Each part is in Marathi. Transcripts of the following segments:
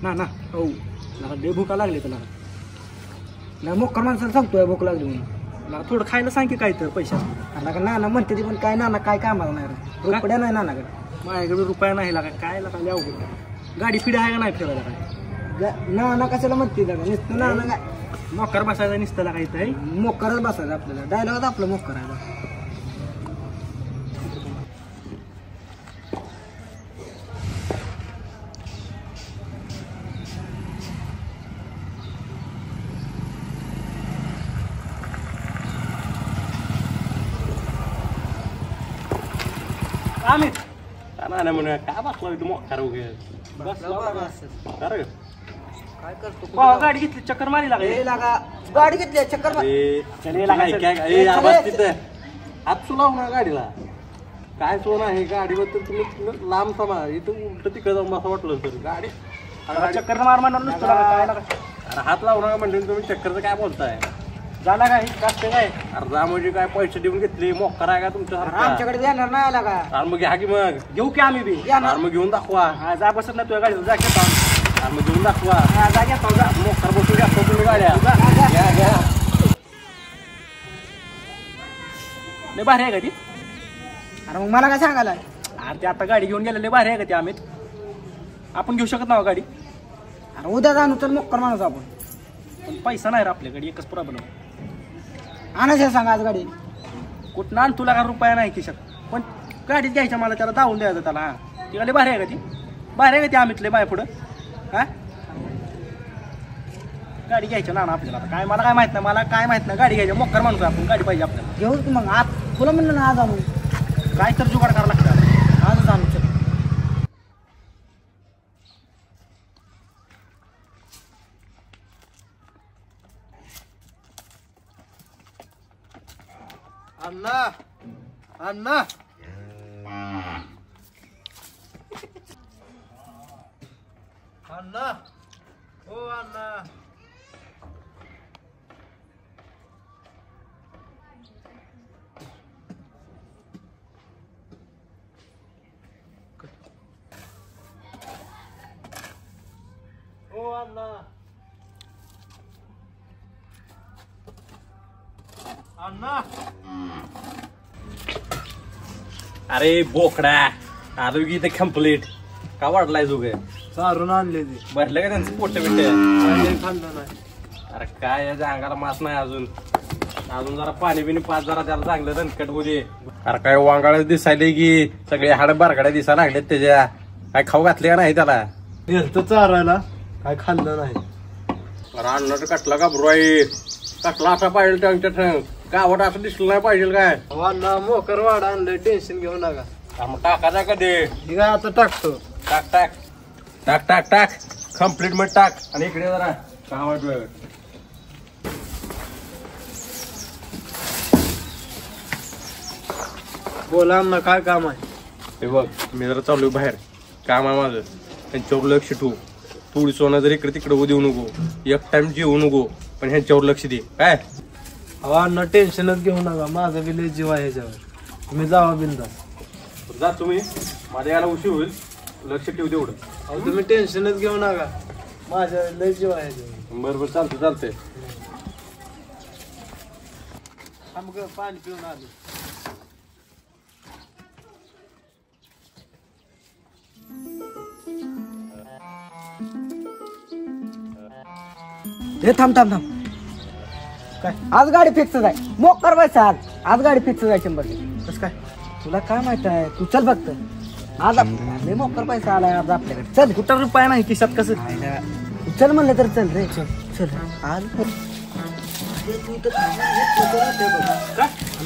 ना हो लगा लय भूका लागली तुला ना मोकर माणसाला सांगतोय भूक लागली म्हणून मला थोडं खायला सांग की काय तर पैसा लगा नाना म्हणते ती पण काय नाना काय कामाला नाही रुपया नाही नानाकडे माझ्याकडे रुपया नाही लागा काय लागा अवघड गाडी फिडी आहे का नाही फिरायला काय नाना कशाला म्हणते लागा नुसतं नाना काय मोकर बसायचा नुसतं लागा इथं मोकरच बसायचं आपल्याला डायलॉग आपलं मोकर आहे आम्ही नाही म्हणूया काय बसला तू मोकार काय करतो गाडी घेतली चक्कर मारी लागा गाडी घेतली चक्कर हात सुलाव ना गाडीला काय सोना आहे गाडीबद्दल तुम्ही लांब समा इथं उलट तिकडे जाऊन असं वाटलं सर गाडी चक्कर मार म्हणणार नुसतं काय अरे हात लावणार म्हणजे तुम्ही चक्करचं काय बोलताय झाला काय जास्त काय अर्धा म्हणजे काय पैसे देऊन घेतले मोकार आहे का तुमच्या आमच्याकडे देणार नाही आला का अरे मग घ्या की मग घेऊ की आम्ही बी अरे मग घेऊन दाखवा जा बसत ना तुझ्या गाडीवर जा घेतो अरे मग घेऊन दाखवा जा घेतो जा मोकार बसून घ्या तुम्ही गाड्या घ्या लय भारी आहे का ती अरे मग मला काय सांगायला अरे ते आता गाडी घेऊन गेलेले भारी आहे का ती आम्ही आपण घेऊ शकत नाही गाडी अरे उद्या जाणू तर मोकर माणूस आपण पण पैसा नाही रे आपल्याकडे एकच प्रॉब्लेम आणायचं सांगा आज गाडी कुठं आण तुला का रुपया नाही खिशात पण गाडीत घ्यायच्या मला त्याला दावून द्यायचं त्याला हा ती गाडी भारी आहे का ती भारी आहे का ती आम्हीतले बाय पुढं हा गाडी घ्यायची ना आपल्याला आता काय मला काय माहित नाही मला काय माहित नाही गाडी घ्यायची मोकर माणूस आपण गाडी पाहिजे आपल्याला घेऊ मग आज तुला म्हणलं ना आज आणू काय तर जुगाड करावं लागतं आजच आणू चल अण्णा अण्णा अण्णा हो अण्णा हो अण्णा अण्णा अरे बोकडा आलो की इथे कम्प्लीट का वाढलाय जुग सारून आणले ते भरले का त्यांचं पोट बिटे खाल्लं नाही अरे काय याच्या अंगाला मास नाही अजून अजून जरा पाणी बिणी पाच जरा त्याला चांगलं दणकट बोले अरे काय वांगाळ दिसायले की सगळे हाड बारगड्या दिसायला लागलेत त्याच्या काय खाऊ घातले का नाही त्याला चारायला काय खाल्लं नाही अरे अण्णाचं कटला का बुराई कटला असा पाहिजे त्यांच्या ठेव गावात असं दिसलं नाही पाहिजे काय वाढ मोकर वाढ आणलं टेन्शन घेऊ नका मग टाकायचा का दे ठीक आहे आता टाकतो टाक टाक टाक टाक टाक कम्प्लीट मध्ये टाक आणि इकडे जरा गावात वेळ बोला ना काय काम आहे हे बघ मी जरा चालू बाहेर काम आहे माझं त्यांच्यावर लक्ष ठेवू थोडी सोनं जर इकडे तिकडे देऊ नको एक टाइम जेवू नको पण ह्यांच्यावर लक्ष दे काय अण्णा टेन्शनच घेऊ नका माझा बी लय जीव आहे ह्याच्यावर तुम्ही जावा बिंदास जा तुम्ही माझ्या याला उशीर होईल लक्ष ठेवू तेवढं अहो तुम्ही टेन्शनच घेऊ नका माझ्या लय जीव आहे ह्याच्यावर बरोबर चालतंय चालतंय मग पाणी पिऊन आलो हे थांब थांब थांब काय आज गाडी फिक्सच आहे मोकर पैसा आज गाडी फिक्सच आहे 100%. कसं काय तुला काय माहित आहे तू चल फक्त आज लय मोकर पैसा आलाय आज आपल्याकडे चल कुठं रुपया नाही खिशात कसं चल म्हणलं तर चल रे चल चल आज तू तर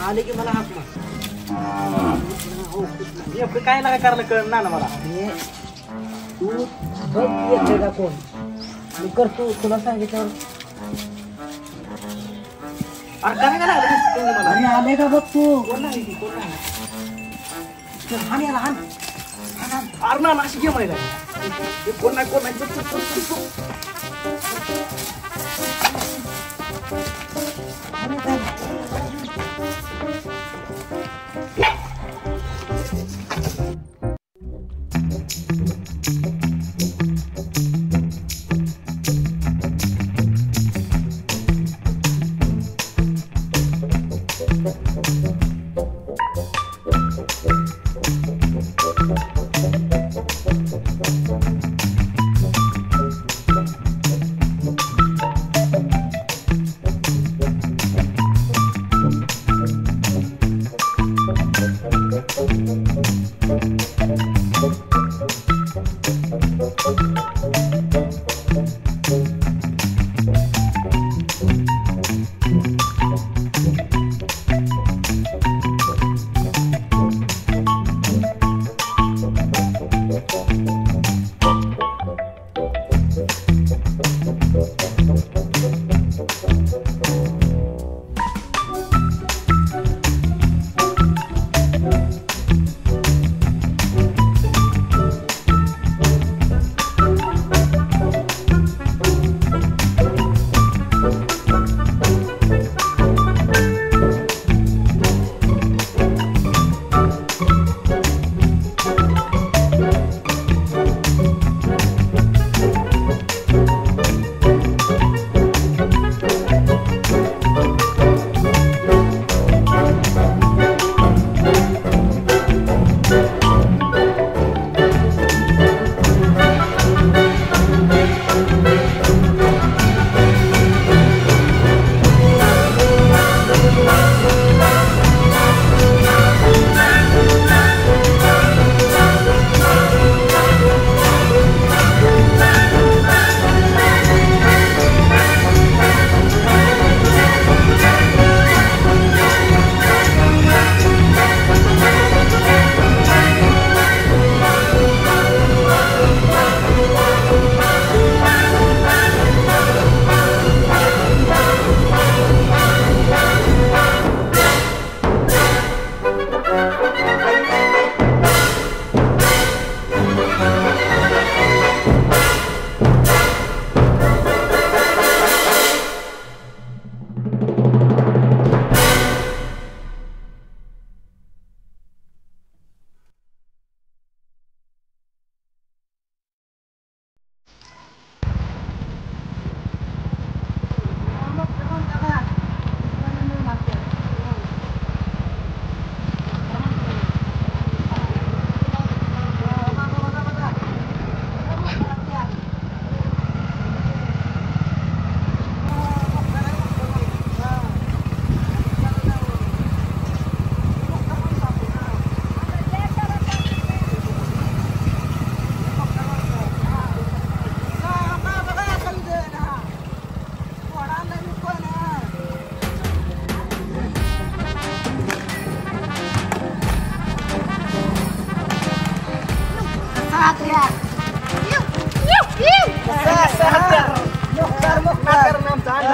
आले की मला हात मार काय लागा करायला कळ ना मला तू बघ येते का कोण मी करतो तुला सांगितलं अरे आले का बघ तू अरे ना अशी गेम आहे कोण नाही कोण नाही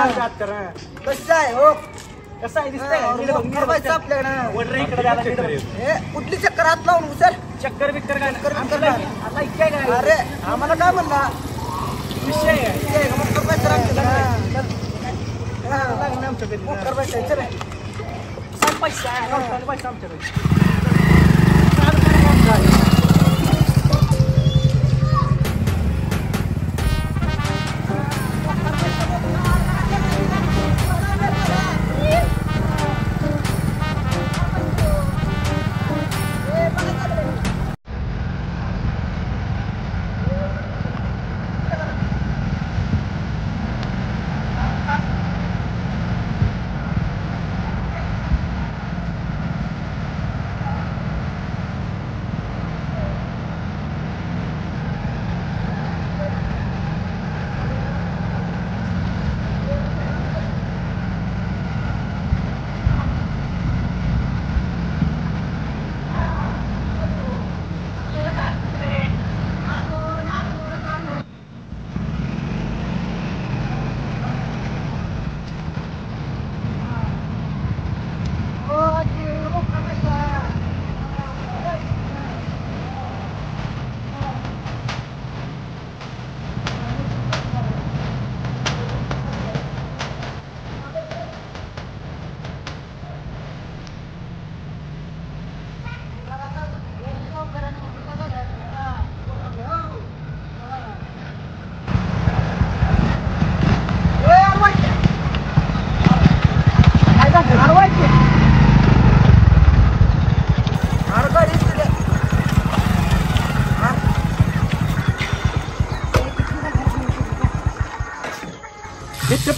कसं आहे हो कसं आहे दिसतंय आपल्याकडे कुठली चक्कर हात लावून सर चक्कर बिक्कर काय अरे आम्हाला काय म्हणला विषय पैसा आमच्याकडे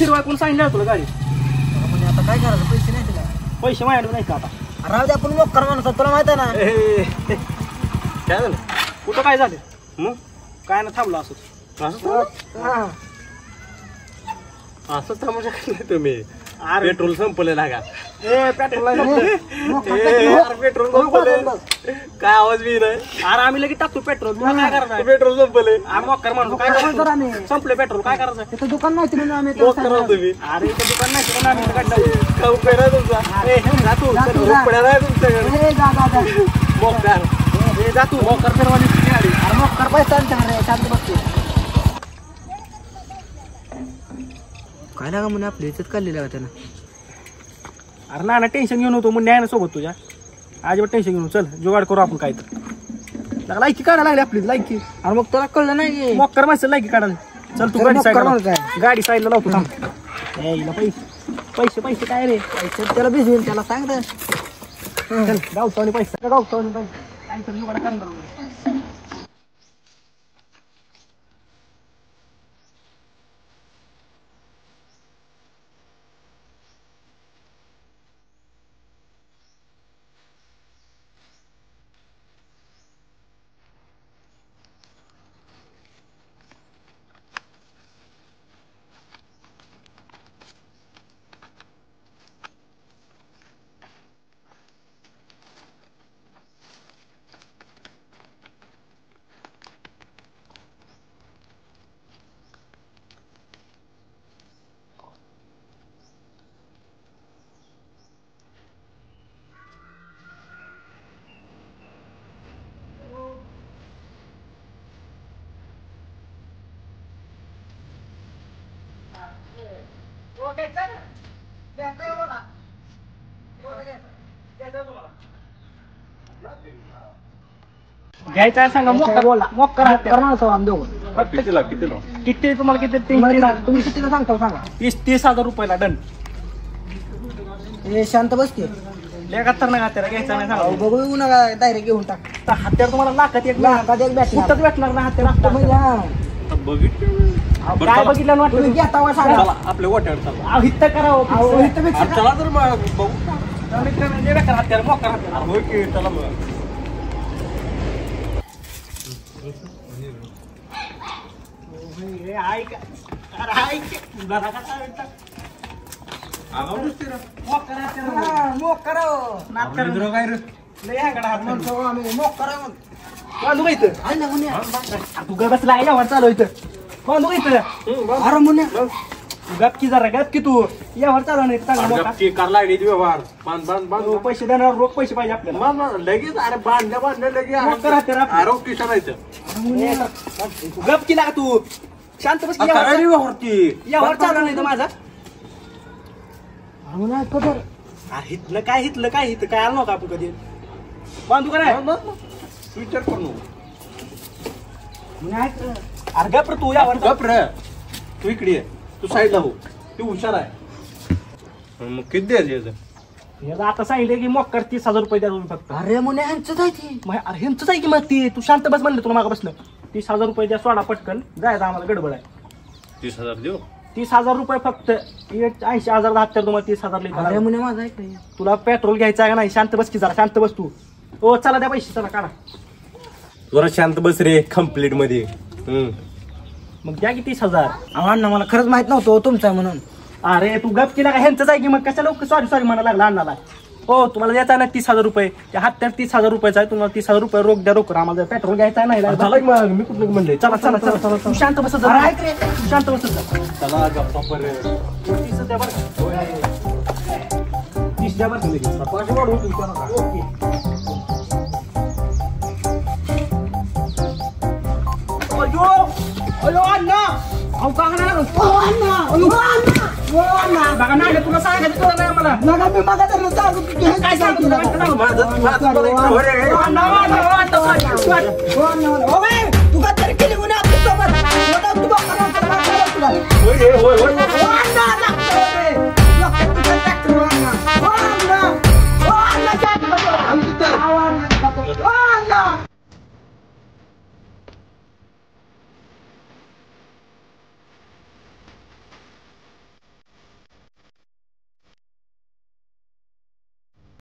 फिरवाय कोण सांगितलं तुला गाडी म्हणजे आता काय करायचं पैसे नाही दिला पैसे माझ्याकडे नाही का आता राहू दे आपण मोक्कर माणूस तुला माहित आहे ना काय झालं कुठं काय झालं मग काय ना थांबलो असं असं थांबू शकत नाही तुम्ही पेट्रोल संपले लागा पेट्रोल पेट्रोल संपले काय आवाज बी नाही अरे आम्ही लगेच टाकतो पेट्रोल तुला काय करणार पेट्रोल संपले मोक्कर माणूस काय करायचं संपले पेट्रोल काय करायचं तिथं दुकान नव्हती म्हणून आम्ही तुम्ही अरे इथं दुकान नाही म्हणून आम्ही काढलं खाऊ करा तुमचा रुपया नाही तुमच्याकडे मोक्कर जातो मोक्कर फिरवाली गाडी अरे मोक्कर पैसा शांत बसतो काय लागा म्हणे आपल्या इथेच काढलेलं का त्यानं अरे ना टेन्शन घेऊन होतो मग न्याय ना सोबत तुझ्या अजिबात टेन्शन घेऊन चल जुगाड करू आपण काय तर लायकी काढायला लागली आपली लायकी अरे मग तुला कळलं नाही मोक्कर माणसं लायकी काढायला चल तू गाडी साईडला गाडी साईडला लावतो थांब पैसे पैसे काय रे पैसे त्याला भिजवून त्याला सांग चल गावतो आणि पैसा गावतो आणि काय तर जुगाड करणार घ्यायचा सांगा मोक्कर कितीला किती तुम्हाला किती तुम्ही कितीला सांगता सांगा 30,000 रुपयाला डन शांत बसते 71 ना हत्यार घ्यायचा नाही सांगा बघू नका डायरेक्ट घेऊन टाक हत्यार तुम्हाला लाखात एक कुठंच भेटणार ना हत्यार काय बघितलं वाटतं सांगा आपल्या वाट्यावर हित करावं चला तर बघू हत्यार मोक्कर हत्यार हो की चला मग तू बसला चालू इथं अरे मुन्या गप की जरा गप की तू यावर चालू नाही चांगला मोठा गपची करायला लागली ती व्यवहार बांध बांध बांध तो पैसे देणार रोख पैसे पाहिजे आपल्याला बांध लगेच अरे बांधल्या मग करा ते राव. लगेच किशनायचं तू गप की लागा तू शांत बस की यावर चालू नाही तर माझा हितलं काय हिथं काय आलं नव्हतं आपण कधी बांधू का नाही विचार करू अरे गप रे तू यावर गप रे तू इकडे ये. तू साईडला हो तू हुशार आहे मग किती द्यायचं याचं? याला आता सांगितलं की मोक्कर 30,000 रुपये द्या तुम्ही फक्त अरे मुने ह्यांचंच आहे ती. अरे ह्यांचंच आहे की मग ती तू शांत बस म्हणलं तुला मागं बसलं 30,000 रुपये द्या सोडा पटकन जायचं आम्हाला गडबड आहे 30,000 देऊ 30,000 रुपये फक्त 80,000 हत्यार तुम्हाला 30,000 अरे लिहिलं मुने माझा ऐक नाही. तुला पेट्रोल घ्यायचं आहे का नाही शांत बस की जरा शांत बस तू हो चला द्या पैसे चला काढा जरा शांत बस रे कम्प्लीट मध्ये मग द्या की 30,000 अहो अण्णा मला खरंच माहित नव्हतं तुमचं आहे म्हणून. अरे तू गप केला का ह्यांचंच आहे की मग कशा लोक सॉरी म्हणा लागला अण्णाला हो तुम्हाला द्यायचा ना 30,000 रुपये त्या हत्यार 30,000 रुपयाचा आहे तुम्हाला 30,000 रुपये रोख द्या रोख आम्हाला पेट्रोल घ्यायचा नाही मी कुठलं म्हणले चला चला चला चला तू शांत बसत जा. अरे ऐक रे. तू शांत बसत जा. चला गप्पा पर 30 द्या बरं 30 द्या बरं ओके अयो अण्णा अहो का बघा नाही तुला सांगायचं तुला नाही मला काय सांगतो तू का तरी केली म्हणे आपल्यासोबत.